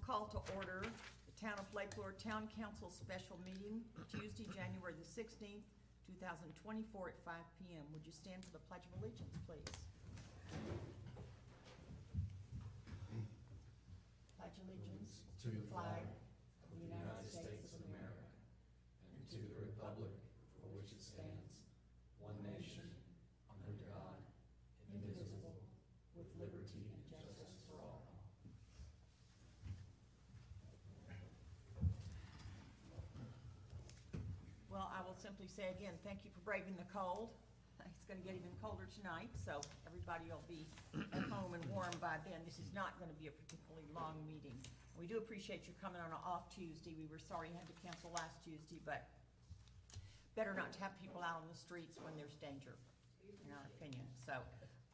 Call to order the Town of Lake Lure Town Council special meeting Tuesday, January the 16th, 2024 at 5 p.m. Would you stand for the Pledge of Allegiance, please? Pledge allegiance to the flag of the United States of America and to the republic for which it stands, one nation, under God, indivisible, with liberty and justice for all. Well, I will simply say again, thank you for braving the cold. It's going to get even colder tonight, so everybody will be at home and warm by then. This is not going to be a particularly long meeting. We do appreciate you coming on an off Tuesday. We were sorry you had to cancel last Tuesday, but better not to have people out on the streets when there's danger, in our opinion. So,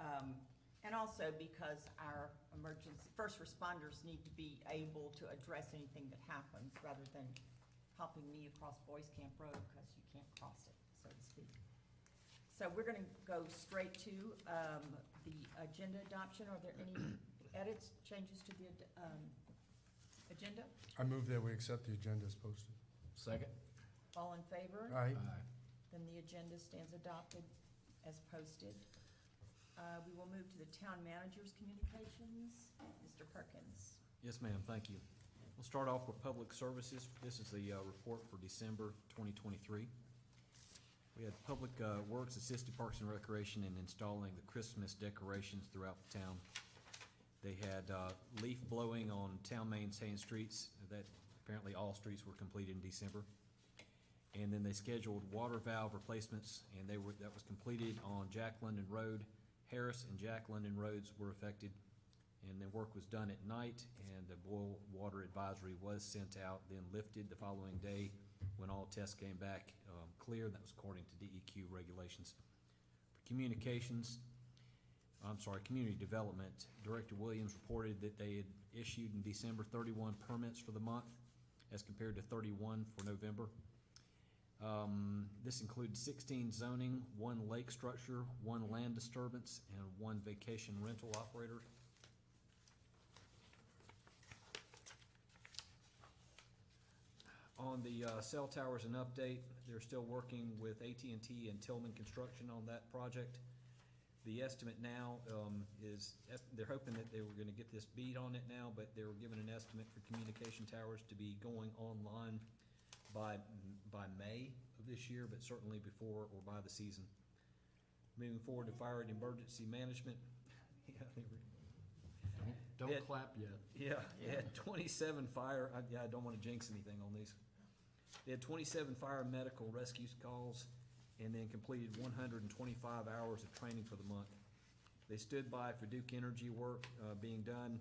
and also because our emergency first responders need to be able to address anything that happens rather than helping me across Boys Camp Road because you can't cross it, so to speak. So we're going to go straight to the agenda adoption. Are there any edits, changes to the agenda? I move that we accept the agenda as posted. Second. All in favor? Aye. Then the agenda stands adopted as posted. We will move to the town manager's communications. Mr. Perkins. Yes, ma'am, thank you. We'll start off with public services. This is the report for December 2023. We had Public Works assisted Parks and Recreation in installing the Christmas decorations throughout the town. They had leaf blowing on town maintained streets. That apparently all streets were completed in December. And then they scheduled water valve replacements, and that was completed on Jack London Road. Harris and Jack London roads were affected, and the work was done at night, and the boil water advisory was sent out, then lifted the following day when all tests came back clear. That was according to DEQ regulations. For communications, community development, Director Williams reported that they had issued in December 31 permits for the month as compared to 31 for November. This includes 16 zoning, 1 lake structure, 1 land disturbance, and 1 vacation rental operator. On the cell towers, an update. They're still working with AT&T and Tillman Construction on that project. The estimate now is, they're hoping that they were going to get this beat on it now, but they were given an estimate for communication towers to be going online by May of this year, but certainly before or by the season. Moving forward to fire and emergency management. Yeah, they were, Don't clap yet. yeah, they had 27 fire, I don't want to jinx anything on these. They had 27 fire and medical rescue calls and then completed 125 hours of training for the month. They stood by for Duke Energy work being done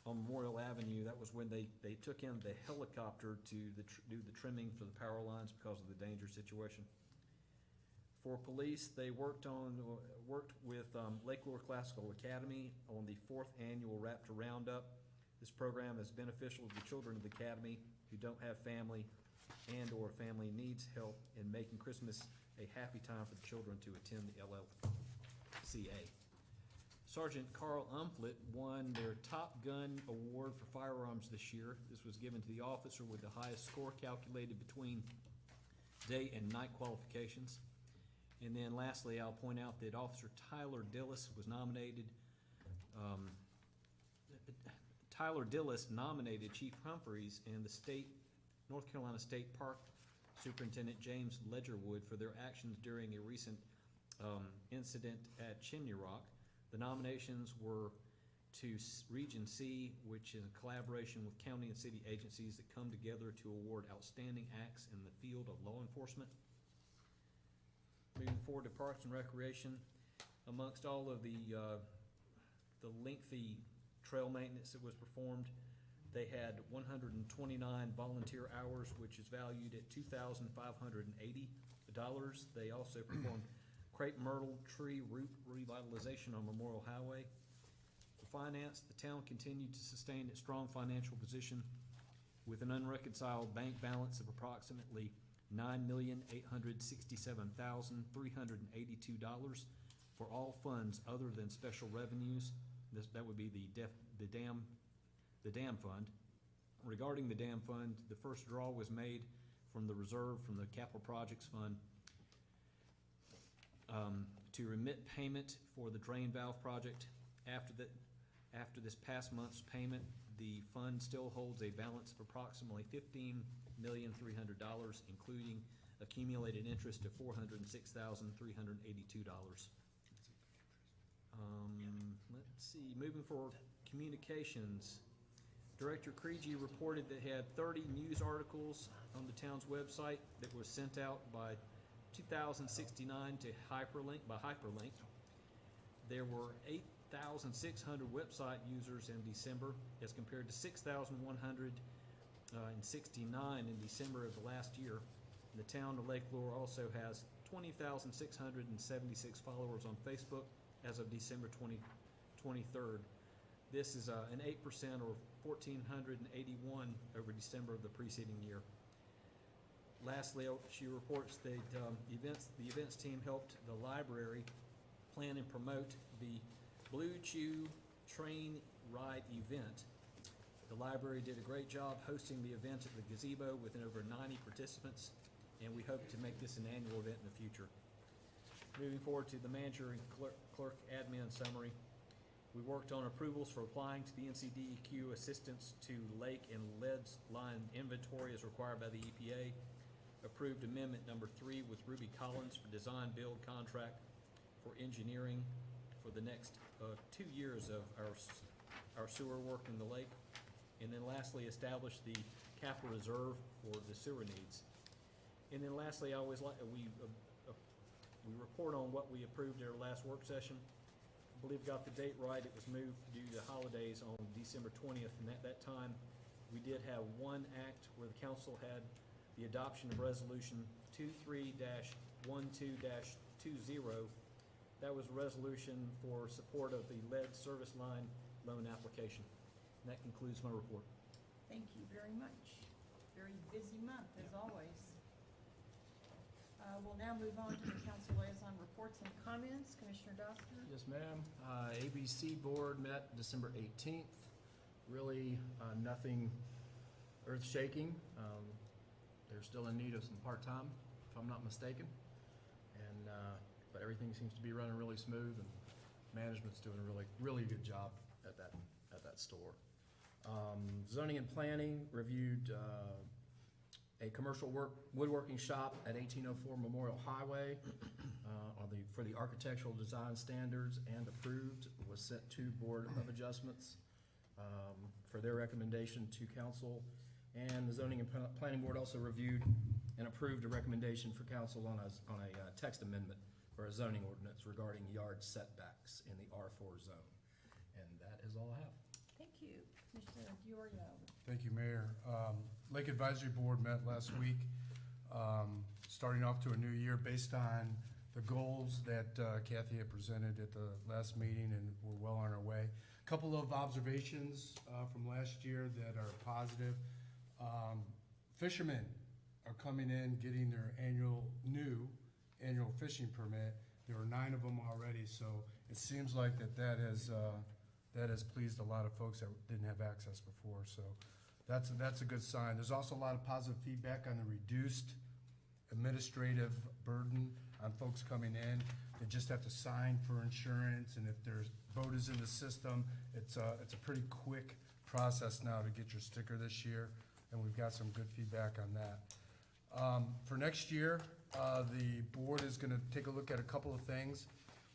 on Memorial Avenue. That was when they took in the helicopter to do the trimming for the power lines because of the danger situation. For police, they worked with Lake Lure Classical Academy on the 4th annual Raptor Roundup. This program is beneficial to the children of the Academy who don't have family and or family needs help in making Christmas a happy time for the children to attend the LLCA. Sergeant Carl Umflett won their Top Gun Award for firearms this year. This was given to the officer with the highest score calculated between day and night qualifications. And then lastly, I'll point out that Officer Tyler Dillis was nominated. Tyler Dillis nominated Chief Humphreys and the North Carolina State Park Superintendent James Ledgerwood for their actions during a recent incident at Chimney Rock. The nominations were to Region C, which is a collaboration with county and city agencies that come together to award outstanding acts in the field of law enforcement. Moving forward to Parks and Recreation, amongst all of the lengthy trail maintenance that was performed, they had 129 volunteer hours, which is valued at $2,580. They also performed crepe myrtle tree root revitalization on Memorial Highway. For finance, the town continued to sustain its strong financial position with an unreconciled bank balance of approximately $9,867,382 for all funds other than special revenues. That would be the dam fund. Regarding the dam fund, the first draw was made from the reserve from the Capital Projects Fund to remit payment for the drain valve project. After this past month's payment, the fund still holds a balance of approximately $15,300,000, including accumulated interest of $406,382. Let's see, moving forward, communications. Director Kreege reported that he had 30 news articles on the town's website that was sent out by 2,069 to hyperlink. There were 8,600 website users in December as compared to 6,169 in December of the last year. The town of Lake Lure also has 20,676 followers on Facebook as of December 23rd. This is an 8% or 1,481 over December of the preceding year. Lastly, she reports that the events team helped the library plan and promote the Blue Chew Train Ride event. The library did a great job hosting the event at the gazebo with over 90 participants, and we hope to make this an annual event in the future. Moving forward to the manager and clerk admin summary. We worked on approvals for applying to the NCDEQ assistance to lake and lead line inventory as required by the EPA. Approved amendment number 3 with Ruby Collins for design build contract for engineering for the next 2 years of our sewer work in the lake. And then lastly, established the capital reserve for the sewer needs. And then lastly, I always like, we report on what we approved at our last work session. I believe got the date right. It was moved due to holidays on December 20th, and at that time, we did have one act where the council had the adoption of resolution 23-12-20. That was a resolution for support of the lead service line loan application. And that concludes my report. Thank you very much. Very busy month, as always. We'll now move on to the council liaison reports and comments. Commissioner Doster? Yes, ma'am. ABC Board met December 18th. Really nothing earth-shaking. They're still in need of some part-time, if I'm not mistaken. And but everything seems to be running really smooth, and management's doing a really good job at that store. Zoning and Planning reviewed a commercial woodworking shop at 1804 Memorial Highway for the architectural design standards, and approved, was sent to Board of Adjustments for their recommendation to council. And the Zoning and Planning Board also reviewed and approved a recommendation for council on a text amendment for a zoning ordinance regarding yard setbacks in the R4 zone. And that is all I have. Thank you. Commissioner Diorio? Thank you, Mayor. Lake Advisory Board met last week, starting off to a new year based on the goals that Kathy had presented at the last meeting, and we're well on our way. A couple of observations from last year that are positive. Fishermen are coming in, getting their new annual fishing permit. There were 9 of them already, so it seems like that has pleased a lot of folks that didn't have access before. So that's a good sign. There's also a lot of positive feedback on the reduced administrative burden on folks coming in. They just have to sign for insurance, and if their boat is in the system, it's a pretty quick process now to get your sticker this year, and we've got some good feedback on that. For next year, the board is going to take a look at a couple of things.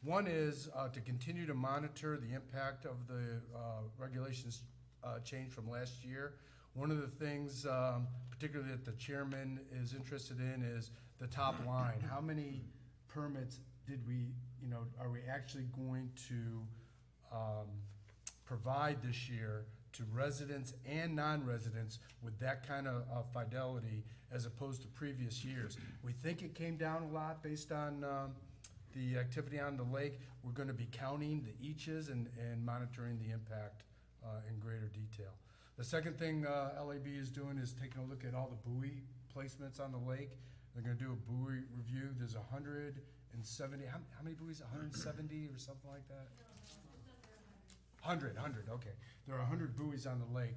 One is to continue to monitor the impact of the regulations change from last year. One of the things, particularly that the chairman is interested in, is the top line. How many permits are we actually going to provide this year to residents and non-residents with that kind of fidelity as opposed to previous years? We think it came down a lot based on the activity on the lake. We're going to be counting the eaches and monitoring the impact in greater detail. The second thing LAB is doing is taking a look at all the buoy placements on the lake. They're going to do a buoy review. There's 170, how many buoys? 170 or something like that? 100, okay. There are 100 buoys on the lake.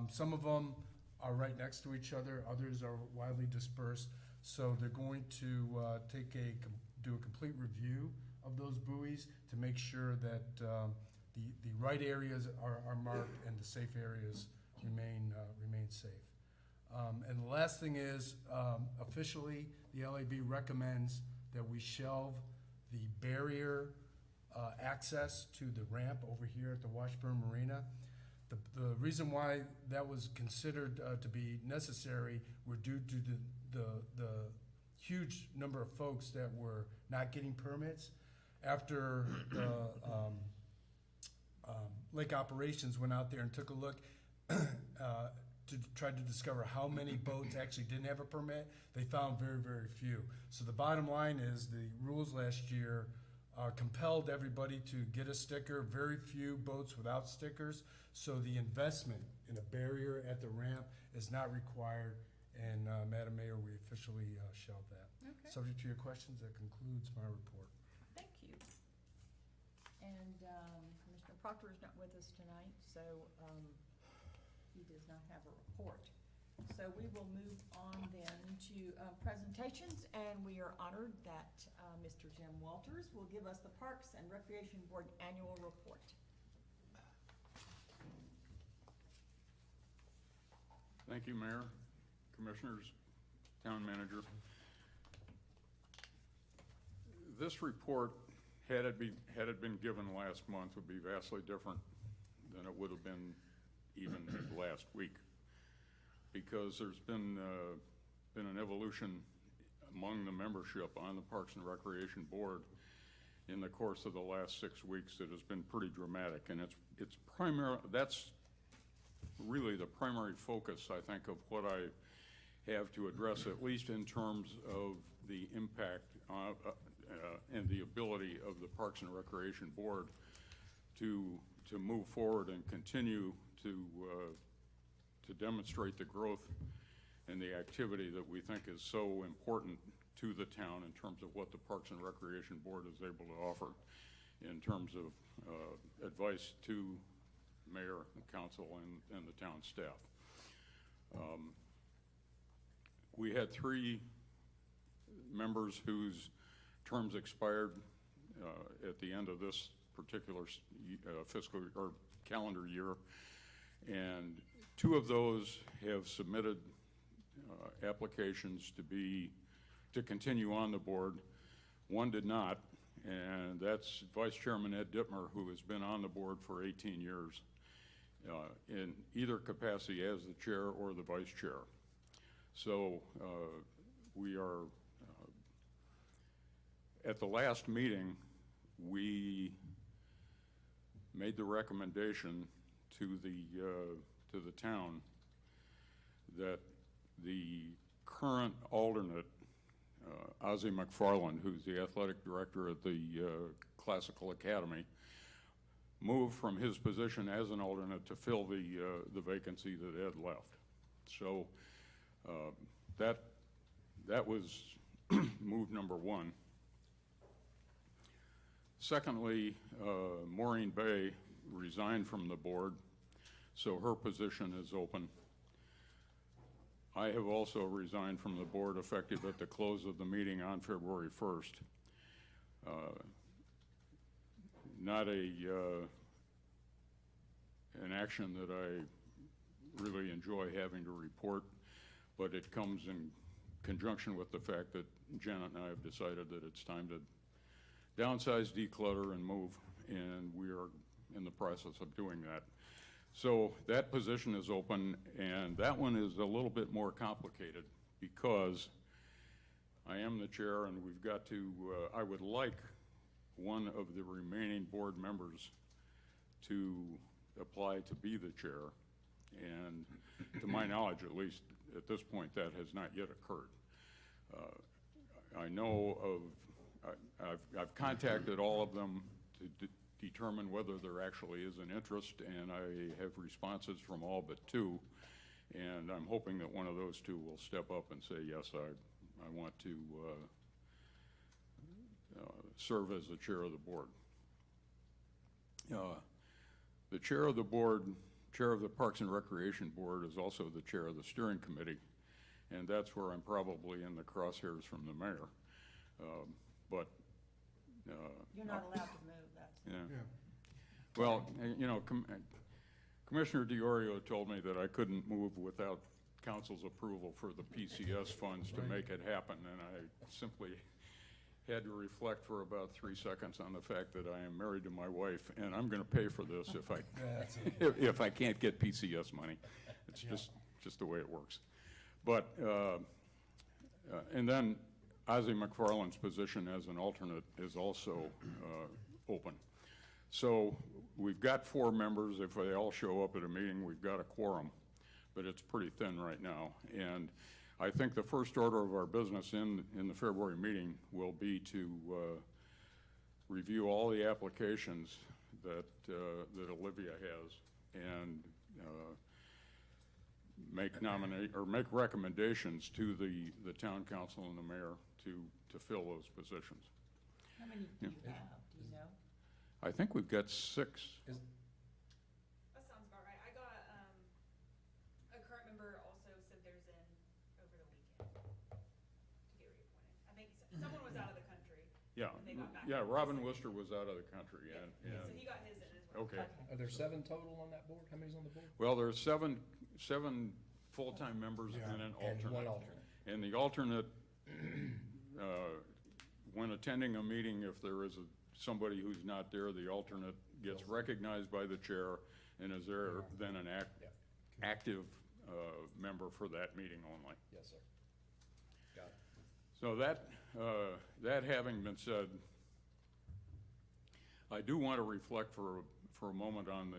Some of them are right next to each other, others are widely dispersed. So they're going to do a complete review of those buoys to make sure that the right areas are marked and the safe areas remain safe. And the last thing is, officially, the LAB recommends that we shelve the barrier access to the ramp over here at the Washburn Marina. The reason why that was considered to be necessary were due to the huge number of folks that were not getting permits. After the Lake Operations went out there and took a look to try to discover how many boats actually didn't have a permit, they found very, very few. So the bottom line is the rules last year compelled everybody to get a sticker, very few boats without stickers. So the investment in a barrier at the ramp is not required. And Madam Mayor, we officially shelved that. Okay, Subject to your questions, that concludes my report. thank you. And Commissioner Proctor is not with us tonight, so he does not have a report. So we will move on then to presentations, and we are honored that Mr. Jim Walters will give us the Parks and Recreation Board Annual Report. Thank you, Mayor, Commissioners, Town Manager. This report, had it been given last month, would be vastly different than it would have been even last week, because there's been an evolution among the membership on the Parks and Recreation Board in the course of the last 6 weeks that has been pretty dramatic, and that's really the primary focus, I think, of what I have to address, at least in terms of the impact and the ability of the Parks and Recreation Board to move forward and continue to demonstrate the growth and the activity that we think is so important to the town in terms of what the Parks and Recreation Board is able to offer in terms of advice to mayor, council, and the town staff. We had 3 members whose terms expired at the end of this particular fiscal or calendar year, and 2 of those have submitted applications to continue on the board. 1 did not, and that's Vice Chairman Ed Dittmer, who has been on the board for 18 years in either capacity as the chair or the vice chair. So we are at the last meeting, we made the recommendation to the town that the current alternate, Ozzie McFarland, who's the athletic director at the Classical Academy, move from his position as an alternate to fill the vacancy that Ed left. So that was move number 1. Secondly, Maureen Bay resigned from the board, so her position is open. I have also resigned from the board effective at the close of the meeting on February 1st. Not an action that I really enjoy having to report, but it comes in conjunction with the fact that Janet and I have decided that it's time to downsize, declutter, and move, and we are in the process of doing that. So that position is open, and that one is a little bit more complicated because I am the chair, and we've got to, I would like one of the remaining board members to apply to be the chair, and to my knowledge, at least at this point, that has not yet occurred. I know of, I've contacted all of them to determine whether there actually is an interest, and I have responses from all but 2, and I'm hoping that one of those 2 will step up and say, yes, I want to serve as the chair of the board. The chair of the board chair of the Parks and Recreation Board is also the chair of the steering committee, and that's where I'm probably in the crosshairs from the mayor. But, You're not allowed to move, that's. yeah. Yeah. Well, you know, Commissioner DiOrio told me that I couldn't move without council's approval for the PCS funds to make it happen, and I simply had to reflect for about 3 seconds on the fact that I am married to my wife, and I'm gonna pay for this if I, That's it. if I can't get PCS money. It's just the way it works. But, and then Ozzie McFarland's position as an alternate is also open. So we've got 4 members. If they all show up at a meeting, we've got a quorum, but it's pretty thin right now. And I think the first order of our business in the February meeting will be to review all the applications that Olivia has and make recommendations to the town council and the mayor to fill those positions. How many do you have, do you know? I think we've got 6. That sounds about right. I got, a current member also said theirs in over the weekend to get reappointed. I think someone was out of the country. Yeah, And they got back. yeah, Robin Worcester was out of the country, and, So he got his in as well. okay. Are there 7 total on that board? How many's on the board? Well, there are seven full-time members Yeah. and an And one alternate. alternate. And the alternate, when attending a meeting, if there is somebody who's not there, the alternate gets recognized by the chair and is there then an Yeah. active member for that meeting only. Yes, sir. Got it. So that having been said, I do want to reflect for a moment on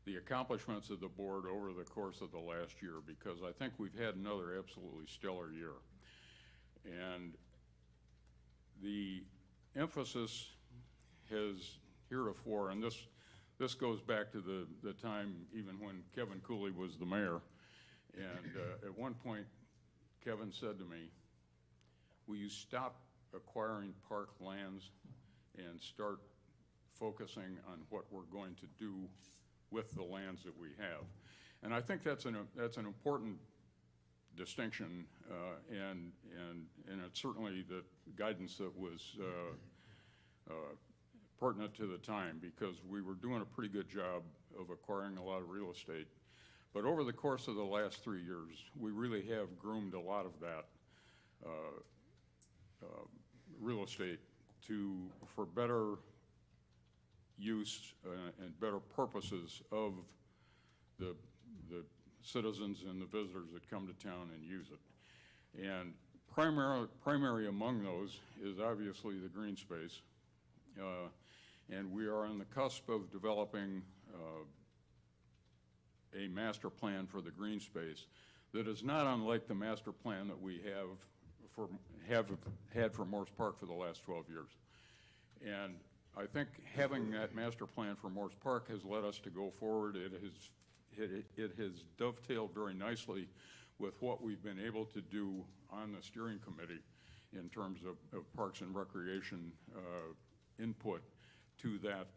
the accomplishments of the board over the course of the last year, because I think we've had another absolutely stellar year. And the emphasis has heretofore, and this goes back to the time even when Kevin Cooley was the mayor, and at one point, Kevin said to me, will you stop acquiring park lands and start focusing on what we're going to do with the lands that we have? And I think that's an important distinction, and it's certainly the guidance that was pertinent to the time, because we were doing a pretty good job of acquiring a lot of real estate. But over the course of the last 3 years, we really have groomed a lot of that real estate for better use and better purposes of the citizens and the visitors that come to town and use it. And primary among those is obviously the green space. And we are on the cusp of developing a master plan for the green space that is not unlike the master plan that we have had for Morse Park for the last 12 years. And I think having that master plan for Morse Park has led us to go forward. It has dovetailed very nicely with what we've been able to do on the steering committee in terms of Parks and Recreation input to that,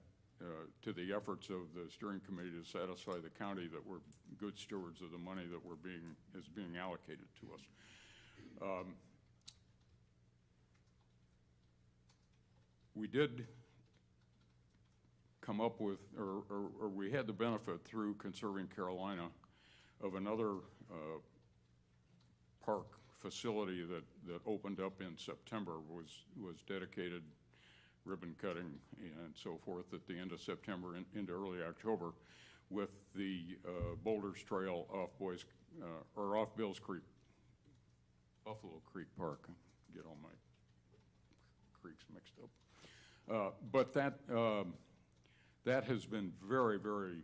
to the efforts of the steering committee to satisfy the county that we're good stewards of the money that is being allocated to us. We did come up with, or we had the benefit through Conserving Carolina of another park facility that opened up in September, was dedicated ribbon cutting and so forth at the end of September and into early October, with the Boulders Trail off Bills Creek, Buffalo Creek Park. Get all my creeks mixed up. But that has been very, very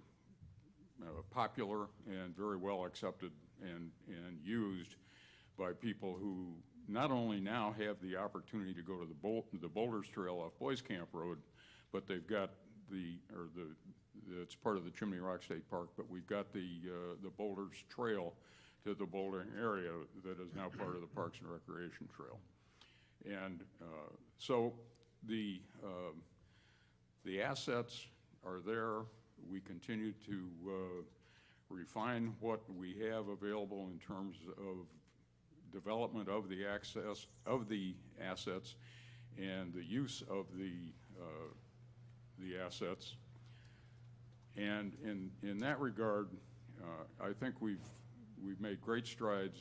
popular and very well accepted and used by people who not only now have the opportunity to go to the Boulders Trail off Boys Camp Road, but they've got it's part of the Chimney Rock State Park, but we've got the Boulders Trail to the bouldering area that is now part of the Parks and Recreation Trail. And so the assets are there. We continue to refine what we have available in terms of development of the access, of the assets, and the use of the assets. And in that regard, I think we've made great strides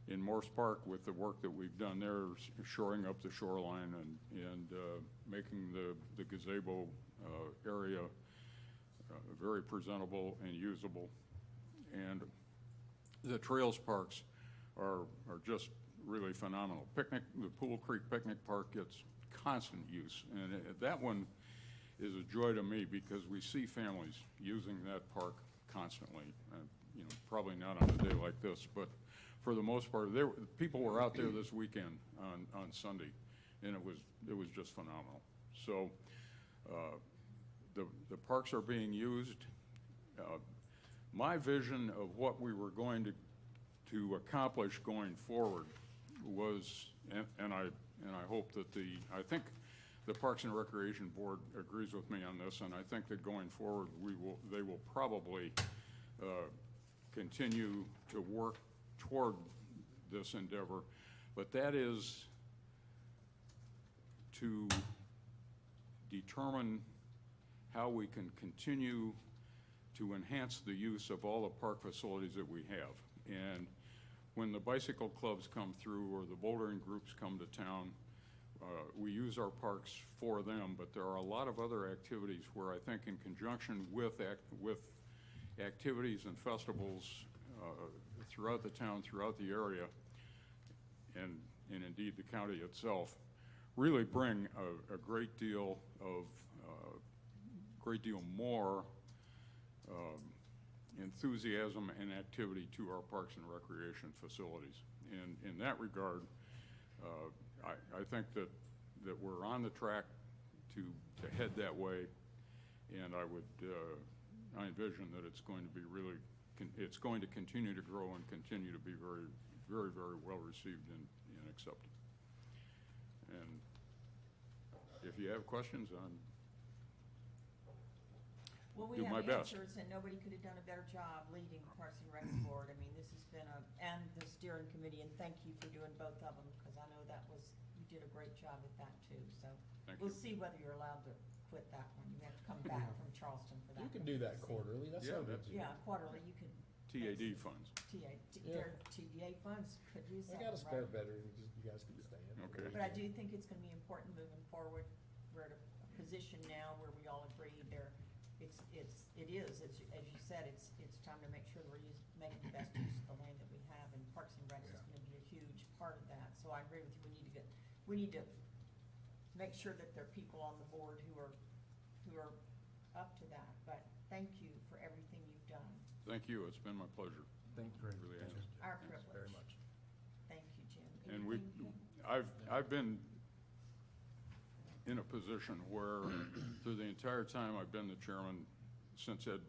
in Morse Park with the work that we've done there, shoring up the shoreline and making the gazebo area very presentable and usable. And the trails parks are just really phenomenal. The Pool Creek Picnic Park gets constant use, and that one is a joy to me because we see families using that park constantly. You know, probably not on a day like this, but for the most part, people were out there this weekend on Sunday, and it was just phenomenal. So the parks are being used. My vision of what we were going to accomplish going forward was, and I hope that I think the Parks and Recreation Board agrees with me on this, and I think that going forward, they will probably continue to work toward this endeavor, but that is to determine how we can continue to enhance the use of all the park facilities that we have. And when the bicycle clubs come through or the bouldering groups come to town, we use our parks for them, but there are a lot of other activities where I think in conjunction with activities and festivals throughout the town, throughout the area, and indeed the county itself, really bring a great deal more enthusiasm and activity to our parks and recreation facilities. And in that regard, I think that we're on the track to head that way, and I envision that it's going to be it's going to continue to grow and continue to be very, very, very well received and accepted. And if you have questions, Well, we do my have best. answers, and nobody could have done a better job leading the Parks and Rec Board. I mean, this has been and the steering committee, and thank you for doing both of them, because I know you did a great job at that too, so. Thank We'll you. see whether you're allowed to quit that one. You have to come back from Charleston for that. You can one. do that quarterly, that's Yeah, no big that's- deal. Yeah, quarterly, you can. TAD funds. TDA Yeah. TDA funds could use I that, got a spare right? veteran, you guys can stay in. Okay. But I do think it's gonna be important moving forward. We're at a position now where we all agree as you said, it's time to make sure that we're making the best use of the land that we have, and Parks and Rec is gonna be a huge part of that. So I agree with you, we need to make sure that there are people on the board who are up to that. But thank you for everything you've done. Thank you. It's been my pleasure. Thank you. Really has. Our Thanks privilege. Very much. Thank you, Jim. And Anything, Jim? I've been in a position where through the entire time I've been the chairman, since Ed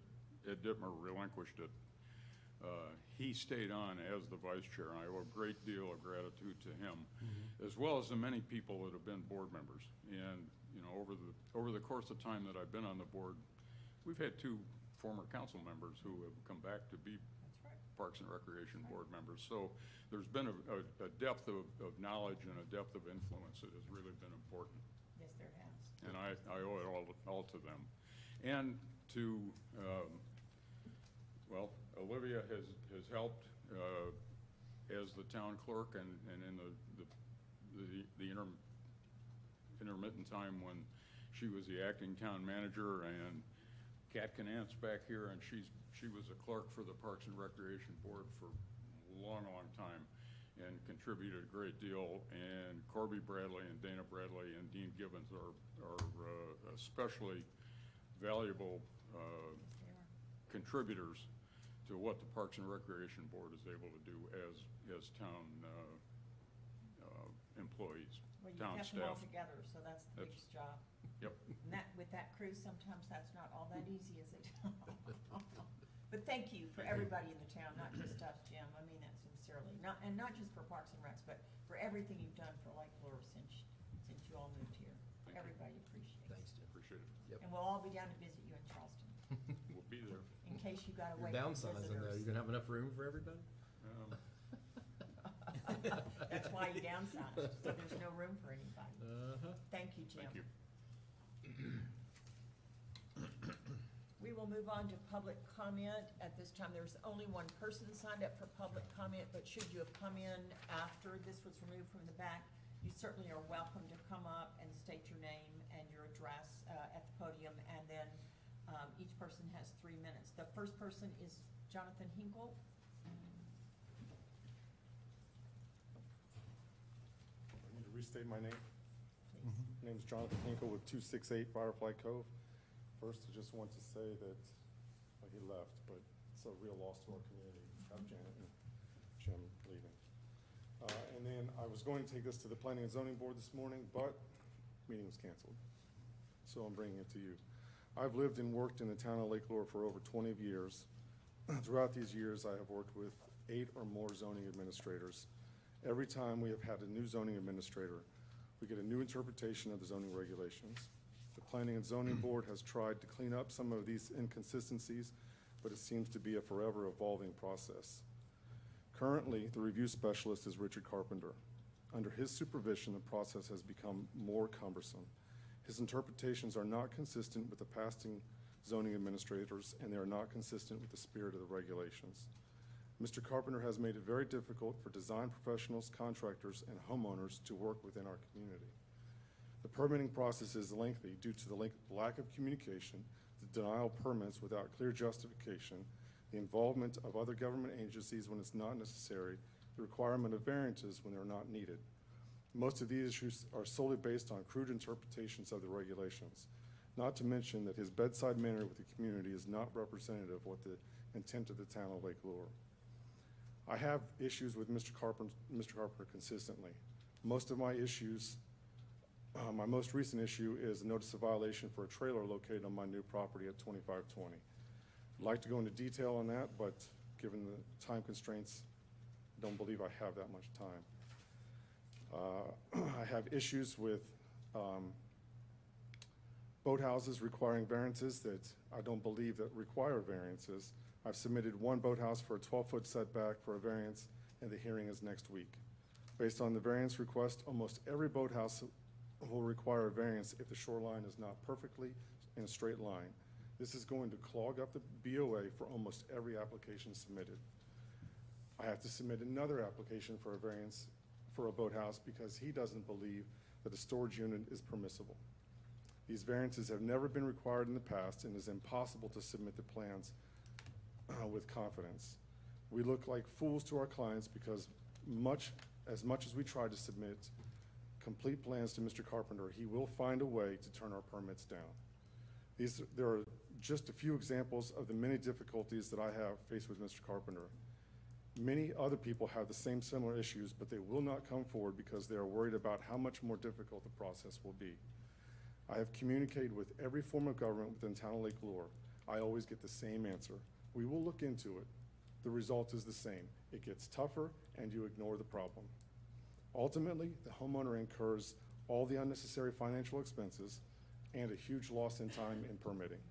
Dittmer relinquished it, he stayed on as the vice chair. I owe a great deal of gratitude to him, as well as the many people that have been board members. And, you know, over the course of time that I've been on the board, we've had 2 former council members who have come back to be That's right. Parks and Recreation Board members. So there's been a depth of knowledge and a depth of influence that has really been important. Yes, there has. And I owe it all to them. And to, well, Olivia has helped as the town clerk and in the intermittent time when she was the acting town manager, and Kat Canance back here, and she was a clerk for the Parks and Recreation Board for a long, long time and contributed a great deal. And Corby Bradley and Dana Bradley and Dean Gibbons are especially valuable contributors to what the Parks and Recreation Board is able to do as town employees, Well, you town kept them all staff. together, so that's the That's- biggest job. Yep. And with that crew, sometimes that's not all that easy, is it? But thank you for everybody in the town, not just us, Jim. I mean that sincerely. Not just for Parks and Recs, but for everything you've done for Lake Lure since you all moved here. Thank you. Everybody appreciates it. Thanks, Jim. Appreciate it. Yep. And we'll all be down to visit you in Charleston. We'll be there. in case you gotta You're wait for downsizing though, visitors. you gonna have enough room for everybody? That's why you downsized, so there's no room for anybody. Uh-huh. Thank you, Jim. Thank you. We will move on to public comment. At this time, there's only one person signed up for public comment, but should you have come in after this was removed from the back, you certainly are welcome to come up and state your name and your address at the podium, and then each person has 3 minutes. The first person is Jonathan Hinkle. I need to restate my name. Please. My name's Jonathan Hinkle with 268 Firefly Cove. First, I just want to say that he left, but it's a real loss to our community, to have Janet and Jim leaving. And then I was going to take this to the Planning and Zoning Board this morning, but meeting was canceled. So I'm bringing it to you. I've lived and worked in the town of Lake Lure for over 20 years. Throughout these years, I have worked with 8 or more zoning administrators. Every time we have had a new zoning administrator, we get a new interpretation of the zoning regulations. The Planning and Zoning Board has tried to clean up some of these inconsistencies, but it seems to be a forever evolving process. Currently, the review specialist is Richard Carpenter. Under his supervision, the process has become more cumbersome. His interpretations are not consistent with the past zoning administrators, and they are not consistent with the spirit of the regulations. Mr. Carpenter has made it very difficult for design professionals, contractors, and homeowners to work within our community. The permitting process is lengthy due to the lack of communication, the denial of permits without clear justification, the involvement of other government agencies when it's not necessary, the requirement of variances when they're not needed. Most of these issues are solely based on crude interpretations of the regulations, not to mention that his bedside manner with the community is not representative of what the intent of the town of Lake Lure. I have issues with Mr. Carpenter consistently. Most of my issues, my most recent issue is a notice of violation for a trailer located on my new property at 2520. I'd like to go into detail on that, but given the time constraints, I don't believe I have that much time. I have issues with boathouses requiring variances that I don't believe that require variances. I've submitted one boathouse for a 12-foot setback for a variance, and the hearing is next week. Based on the variance request, almost every boathouse will require a variance if the shoreline is not perfectly in a straight line. This is going to clog up the BOA for almost every application submitted. I have to submit another application for a variance for a boathouse because he doesn't believe that a storage unit is permissible. These variances have never been required in the past, and it is impossible to submit the plans with confidence. We look like fools to our clients because as much as we try to submit complete plans to Mr. Carpenter, he will find a way to turn our permits down. There are just a few examples of the many difficulties that I have faced with Mr. Carpenter. Many other people have the same similar issues, but they will not come forward because they are worried about how much more difficult the process will be. I have communicated with every form of government within town of Lake Lure. I always get the same answer. We will look into it. The result is the same. It gets tougher and you ignore the problem. Ultimately, the homeowner incurs all the unnecessary financial expenses and a huge loss in time in permitting.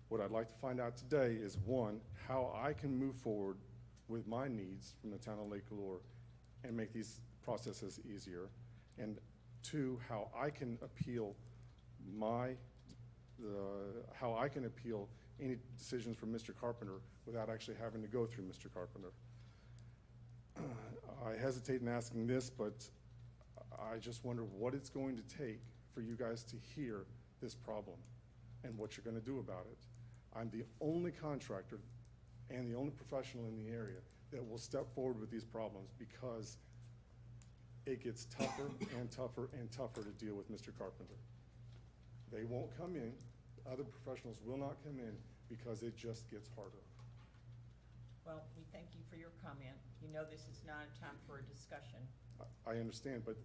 What I'd like to find out today is, one, how I can move forward with my needs from the town of Lake Lure and make these processes easier, and two, how I can appeal any decisions from Mr. Carpenter without actually having to go through Mr. Carpenter. I hesitate in asking this, but I just wonder what it's going to take for you guys to hear this problem and what you're going to do about it. I'm the only contractor and the only professional in the area that will step forward with these problems because it gets tougher and tougher and tougher to deal with Mr. Carpenter. They won't come in, other professionals will not come in because it just gets harder. Well, we thank you for your comment. You know this is not a time for a discussion. I understand, but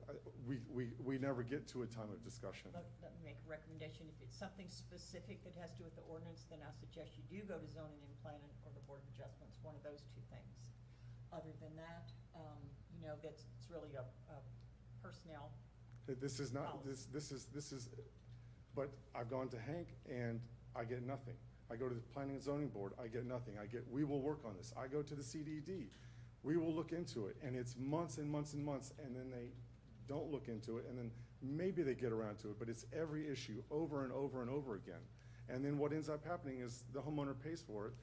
we never get to a time of discussion. Let me make a recommendation. If it's something specific that has to do with the ordinance, then I suggest you do go to zoning and planning or the Board of Adjustments, one of those two things. Other than that, you know, it's really a personnel. This is not, policy. this is, but I've gone to Hank and I get nothing. I go to the Planning and Zoning Board, I get nothing. I get, we will work on this. I go to the CDD, we will look into it. And it's months and months and months, and then they don't look into it, and then maybe they get around to it, but it's every issue over and over and over again. And then what ends up happening is the homeowner pays for it,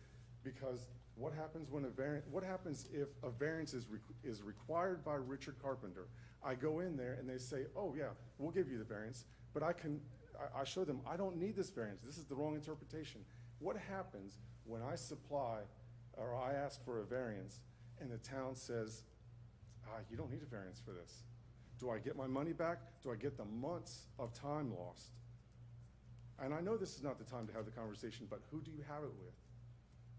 because what happens when what happens if a variance is required by Richard Carpenter? I go in there and they say, oh yeah, we'll give you the variance, but I show them, I don't need this variance, this is the wrong interpretation. What happens when I supply, or I ask for a variance, and the town says, you don't need a variance for this? Do I get my money back? Do I get the months of time lost? And I know this is not the time to have the conversation, but who do you have it with?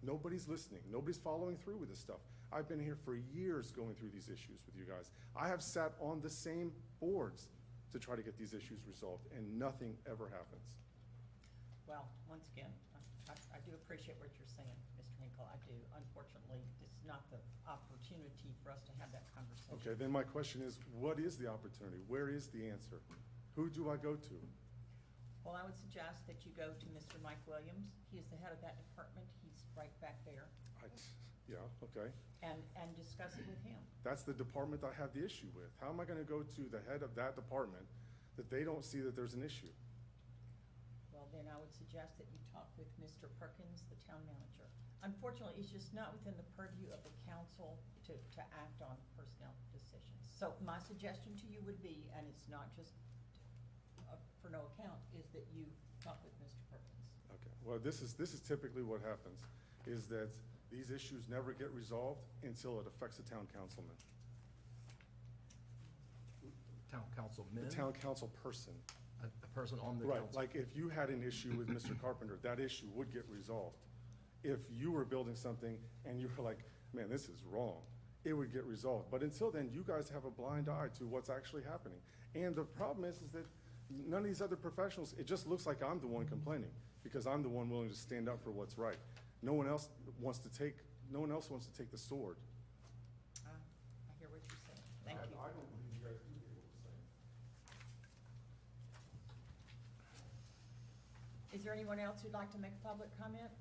Nobody's listening. Nobody's following through with this stuff. I've been here for years going through these issues with you guys. I have sat on the same boards to try to get these issues resolved, and nothing ever happens. Well, once again, I do appreciate what you're saying, Mr. Hinkle, I do. Unfortunately, this is not the opportunity for us to have that conversation. Okay, then my question is, what is the opportunity? Where is the answer? Who do I go to? Well, I would suggest that you go to Mr. Mike Williams. He is the head of that department. He's right back there. Yeah, okay. And discuss it with him. That's the department I have the issue with. How am I gonna go to the head of that department that they don't see that there's an issue? Well, then I would suggest that you talk with Mr. Perkins, the town manager. Unfortunately, it's just not within the purview of the council to act on personnel decisions. So my suggestion to you would be, and it's not just for no account, is that you talk with Mr. Perkins. Okay, well, this is typically what happens, is that these issues never get resolved until it affects the town councilman, Town councilman? the town council person. A person on the Right, council. like if you had an issue with Mr. Carpenter, that issue would get resolved. If you were building something and you were like, man, this is wrong, it would get resolved. But until then, you guys have a blind eye to what's actually happening. And the problem is that none of these other professionals, it just looks like I'm the one complaining, because I'm the one willing to stand up for what's right. No one else wants to take the sword. I hear what you're saying. Thank you. I don't believe you guys do hear what we're saying. Is there anyone else who'd like to make a public comment?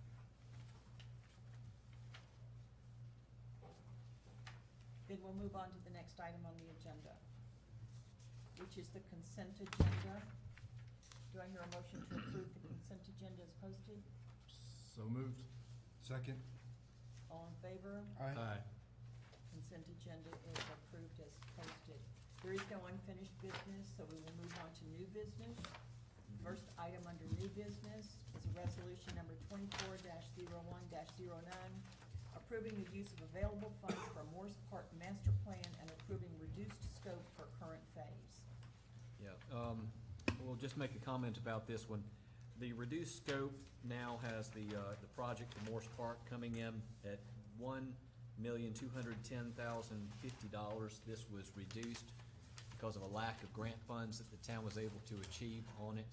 Then we'll move on to the next item on the agenda, which is the consent agenda. Do I hear a motion to approve the consent agenda as posted? So moved. Second? All in favor? Aye. Consent agenda is approved as posted. There is no unfinished business, so we will move on to new business. First item under new business is a resolution number 24-01-09, approving the use of available funds for Morse Park Master Plan and approving reduced scope for current phase. Yeah, we'll just make a comment about this one. The reduced scope now has the project for Morse Park coming in at $1,210,050. This was reduced because of a lack of grant funds that the town was able to achieve on it.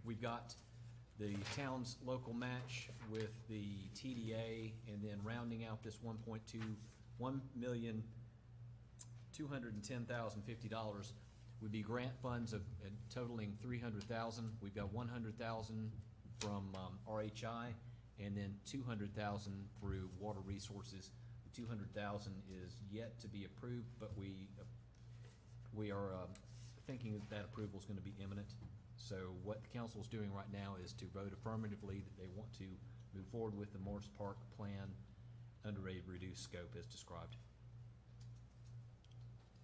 We've got the town's local match with the TDA, and then rounding out this $1,210,050 would be grant funds of totaling $300,000. We've got $100,000 from RHI, and then $200,000 through Water Resources. The $200,000 is yet to be approved, but we are thinking that approval is going to be imminent. So what the council is doing right now is to vote affirmatively that they want to move forward with the Morse Park plan under a reduced scope as described.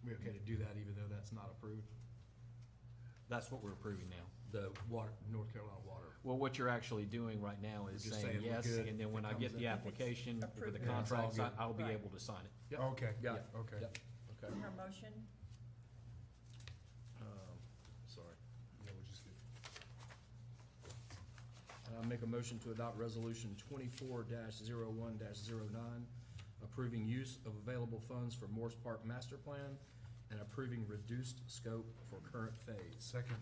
We okay to do that even though that's not approved? That's what we're approving now. The water, North Carolina water. Well, what you're actually doing right now is We're just saying saying we're yes, good and then if when it I get comes the in. application for the Approved. Yeah, it's all contracts, good. I'll be Right. able to sign it. Yep. Okay, Got it. okay. Yep, okay. Is there a motion? Sorry. Yeah, we'll just get. Make a motion to adopt resolution 24-01-09, approving use of available funds for Morse Park Master Plan and approving reduced scope for current phase. Second?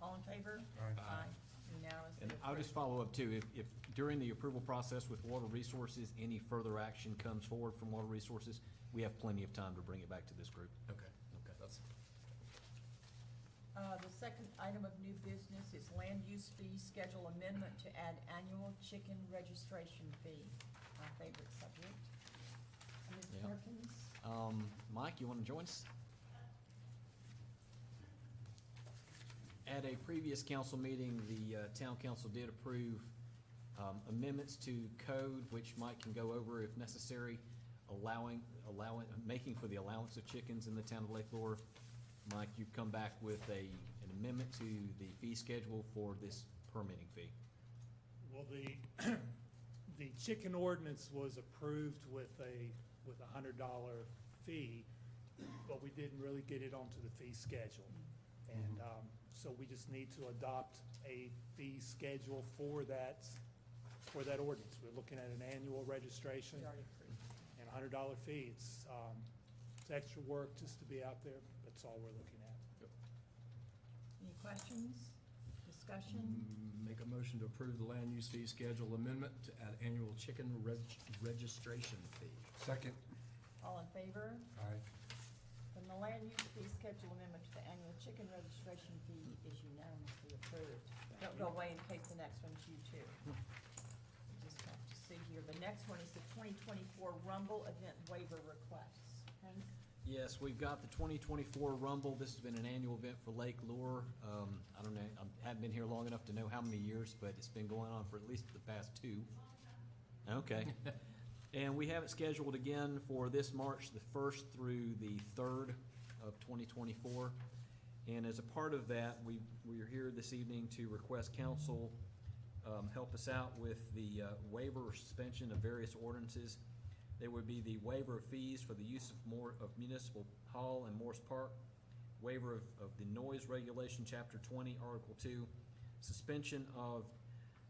All in favor? Aye. Unanimously And I'll just approved. follow up too, if during the approval process with Water Resources, any further action comes forward from Water Resources, we have plenty of time to bring it back to this group. Okay, that's. The second item of new business is land use fee schedule amendment to add annual chicken registration fee, my favorite subject. Ms. Yeah. Perkins? Mike, you want to join us? At a previous council meeting, the town council did approve amendments to code, which Mike can go over if necessary, making for the allowance of chickens in the town of Lake Lure. Mike, you've come back with an amendment to the fee schedule for this permitting fee. Well, the chicken ordinance was approved with a $100 fee, but we didn't really get it onto the fee schedule. And, so we just need to adopt a fee schedule for that ordinance. We're looking at an annual registration We already approved. and a $100 fee. It's extra work just to be out there. That's all we're looking at. Any questions, discussion? Make a motion to approve the land use fee schedule amendment to add annual chicken registration fee. Second. All in favor? Aye. Then the land use fee schedule amendment to the annual chicken registration fee is unanimously approved. Don't go away in case the next one's you too. We just have to see here. The next one is the 2024 Rumble event waiver requests. Hank? Yes, we've got the 2024 Rumble. This has been an annual event for Lake Lure. I don't know, I haven't been here long enough to know how many years, but it's been going on for at least the past 2. Okay. And we have it scheduled again for this March the 1st through the 3rd of 2024. And as a part of that, we are here this evening to request council help us out with the waiver or suspension of various ordinances. There would be the waiver of fees for the use of Municipal Hall and Morse Park, waiver of the noise regulation, Chapter 20, Article 2, suspension of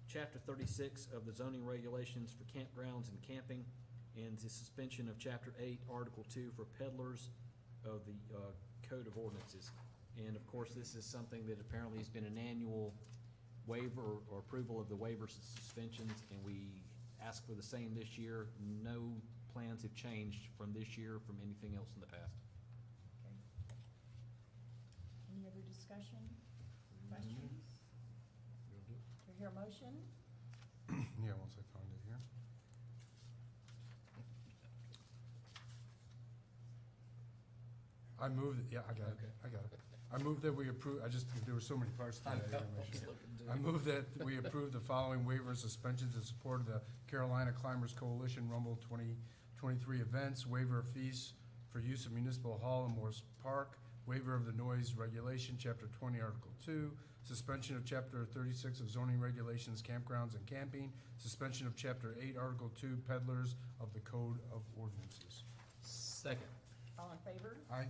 Chapter 36 of the zoning regulations for campgrounds and camping, and the suspension of Chapter 8, Article 2 for peddlers of the Code of Ordinances. And of course, this is something that apparently has been an annual waiver or approval of the waivers and suspensions, and we ask for the same this year. No plans have changed from this year from anything else in the past. Okay. Any other discussion, questions? Do you hear a motion? Yeah, once I find it here. I move, yeah, I got it, Okay. I got it. I move that we approve, there were so many parts to that information. I move that we approve the following waiver and suspensions in support of the Carolina Climbers Coalition Rumble 2023 events, waiver of fees for use of Municipal Hall and Morris Park, waiver of the noise regulation, Chapter 20, Article 2, suspension of Chapter 36 of zoning regulations, campgrounds and camping, suspension of Chapter 8, Article 2, peddlers of the Code of Ordinances. Second. All in favor? Aye.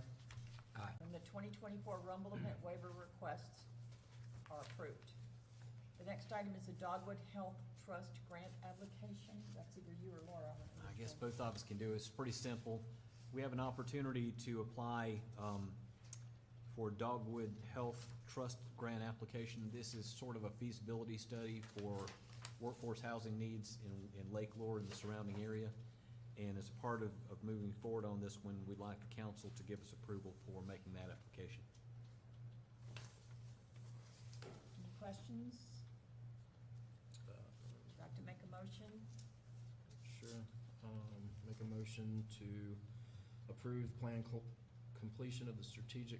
Aye. And the 2024 Rumble event waiver requests are approved. The next item is the Dogwood Health Trust grant application. That's either you or Laura. I guess both of us can do it. It's pretty simple. We have an opportunity to apply for Dogwood Health Trust grant application. This is sort of a feasibility study for workforce housing needs in Lake Lure and the surrounding area. And as a part of moving forward on this one, we'd like the council to give us approval for making that application. Any questions? Would you like to make a motion? Sure. Make a motion to approve plan completion of the strategic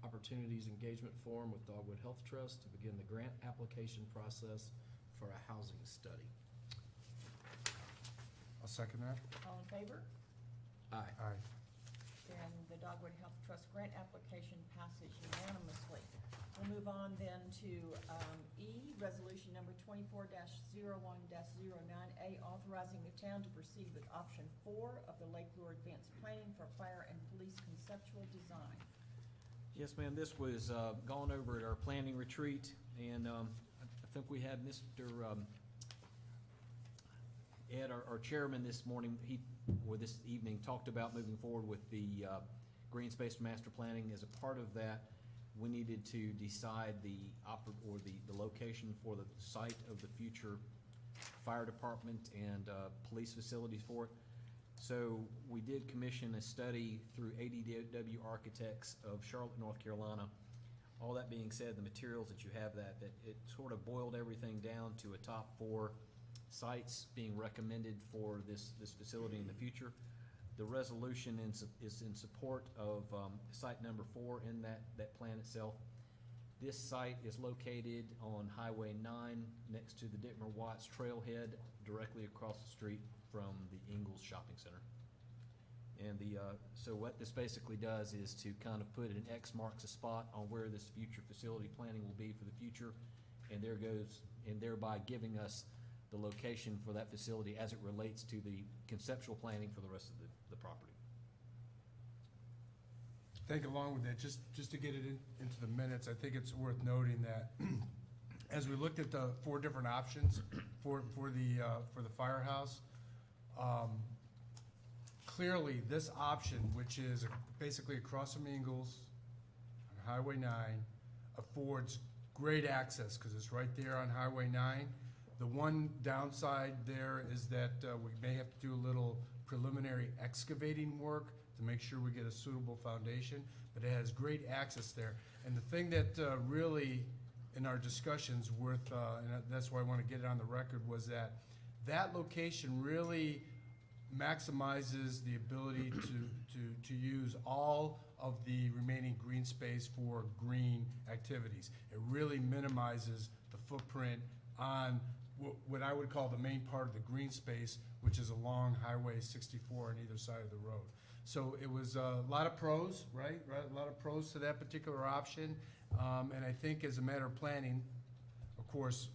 opportunities engagement form with Dogwood Health Trust to begin the grant application process for a housing study. I'll second that. All in favor? Aye. Aye. Then the Dogwood Health Trust grant application passes unanimously. We'll move on then to E, resolution number 24-01-09A, authorizing the town to proceed with option 4 of the Lake Lure Advanced Planning for Fire and Police Conceptual Design. Yes, ma'am, this was gone over at our planning retreat, and I think we had Mr. Ed, our chairman this morning, this evening, talked about moving forward with the green space master planning. As a part of that, we needed to decide the location for the site of the future fire department and police facilities for it. So we did commission a study through ADW Architects of Charlotte, North Carolina, All that being said, the materials that you have, that it sort of boiled everything down to a top 4 sites being recommended for this facility in the future. The resolution is in support of site number 4 in that plan itself. This site is located on Highway 9 next to the Dittmer Watts Trailhead, directly across the street from the Ingalls Shopping Center. And so what this basically does is to kind of put an X marks a spot on where this future facility planning will be for the future, and thereby giving us the location for that facility as it relates to the conceptual planning for the rest of the property. I think along with that, just to get it into the minutes, I think it's worth noting that as we looked at the 4 different options for the firehouse, clearly this option, which is basically across from Ingalls on Highway 9, affords great access because it's right there on Highway 9. The one downside there is that we may have to do a little preliminary excavating work to make sure we get a suitable foundation, but it has great access there. And the thing that really, in our discussions and that's why I want to get it on the record, was that location really maximizes the ability to use all of the remaining green space for green activities. It really minimizes the footprint on what I would call the main part of the green space, which is along Highway 64 on either side of the road. So it was a lot of pros, right? A lot of pros to that particular option. And I think as a matter of planning, of course,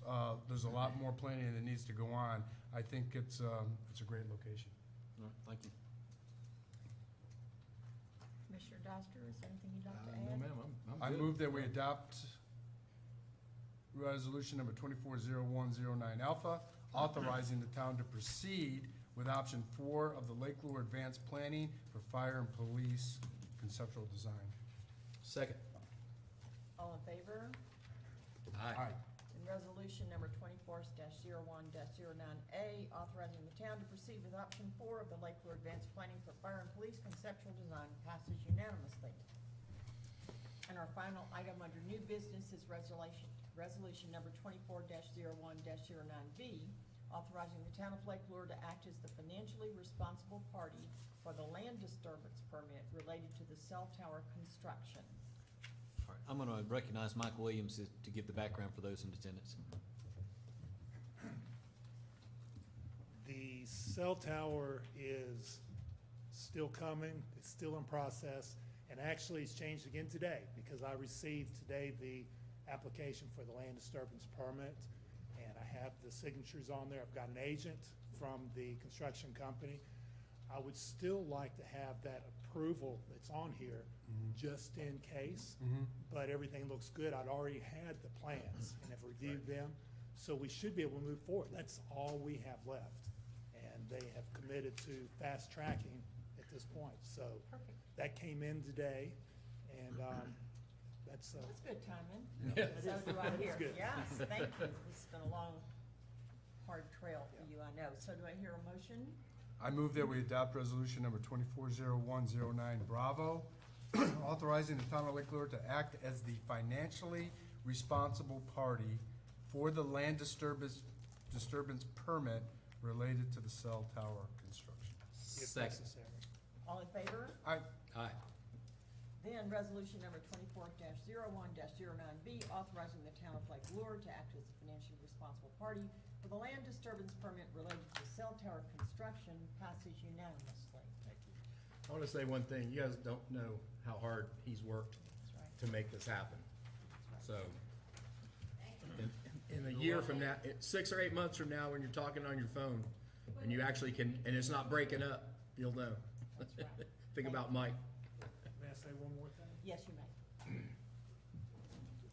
there's a lot more planning that needs to go on. I think it's a great location. All right, thank you. Commissioner Doster, is there anything you'd like to No, add? ma'am, I'm I good. move that we adopt resolution number 240109 alpha, authorizing the town to proceed with option 4 of the Lake Lure Advanced Planning for Fire and Police Conceptual Design. Second. All in favor? Aye. And resolution number 24-01-09A, authorizing the town to proceed with option 4 of the Lake Lure Advanced Planning for Fire and Police Conceptual Design, passes unanimously. And our final item under new business is resolution number 24-01-09B, authorizing the town of Lake Lure to act as the financially responsible party for the land disturbance permit related to the cell tower construction. All right, I'm going to recognize Mike Williams to give the background for those in attendance. The cell tower is still coming, it's still in process, and actually it's changed again today, because I received today the application for the land disturbance permit, and I have the signatures on there. I've got an agent from the construction company. I would still like to have that approval that's on here, just in case, but everything looks good. I'd already had the plans and have reviewed them, so we should be able to move forward. That's all we have left, and they have committed to fast tracking at this point. So Perfect. that came in today, and that's That's good timing. Yeah. So do I hear. It's good. Yes, thank you. It's been a long, hard trail for you, I know. So do I hear a motion? I move that we adopt resolution number 240109 Bravo, authorizing the town of Lake Lure to act as the financially responsible party for the land disturbance permit related to the cell tower construction. if Second. necessary. All in favor? Aye. Then resolution number 24-01-09B, authorizing the town of Lake Lure to act as the financially responsible party for the land disturbance permit related to cell tower construction, passes unanimously. Thank you. I want to say one thing. You guys don't know how hard he's worked That's right. to make this happen. That's So, in a year from now, 6 or 8 months from now, when you're talking on your phone, and you actually can, and it's not breaking up, you'll know. That's right. Think about Mike. May I say one more thing? Yes, you may.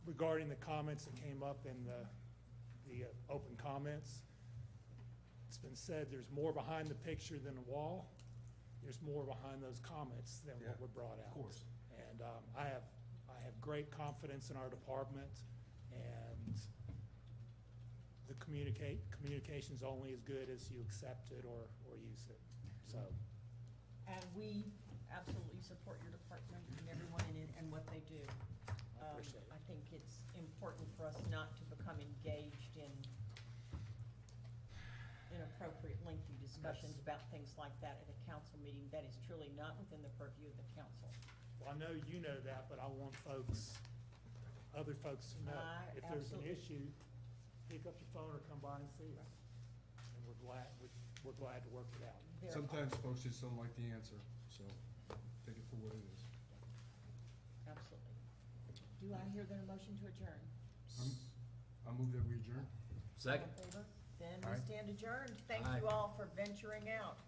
Regarding the comments that came up in the open comments, it's been said there's more behind the picture than the wall. There's more behind those comments than what Yeah, were brought out. of course. And I have great confidence in our department, and the communication's only as good as you accept it or use it, so. And we absolutely support your department and everyone in it and what they do. appreciate it. I think it's important for us not to become engaged in inappropriate lengthy discussions about things like that at a council meeting. That is truly not within the purview of the council. Well, I know you know that, but I want other folks to know. I If there's an absolutely- issue, pick up your phone or come by and see us. And we're glad to work it out. There are- Sometimes folks just don't like the answer, so take it for what it is. Absolutely. Do I hear then a motion to adjourn? I move that we adjourn. Second. All in favor? Then Aye. we stand adjourned. Thank Aye. you all for venturing out.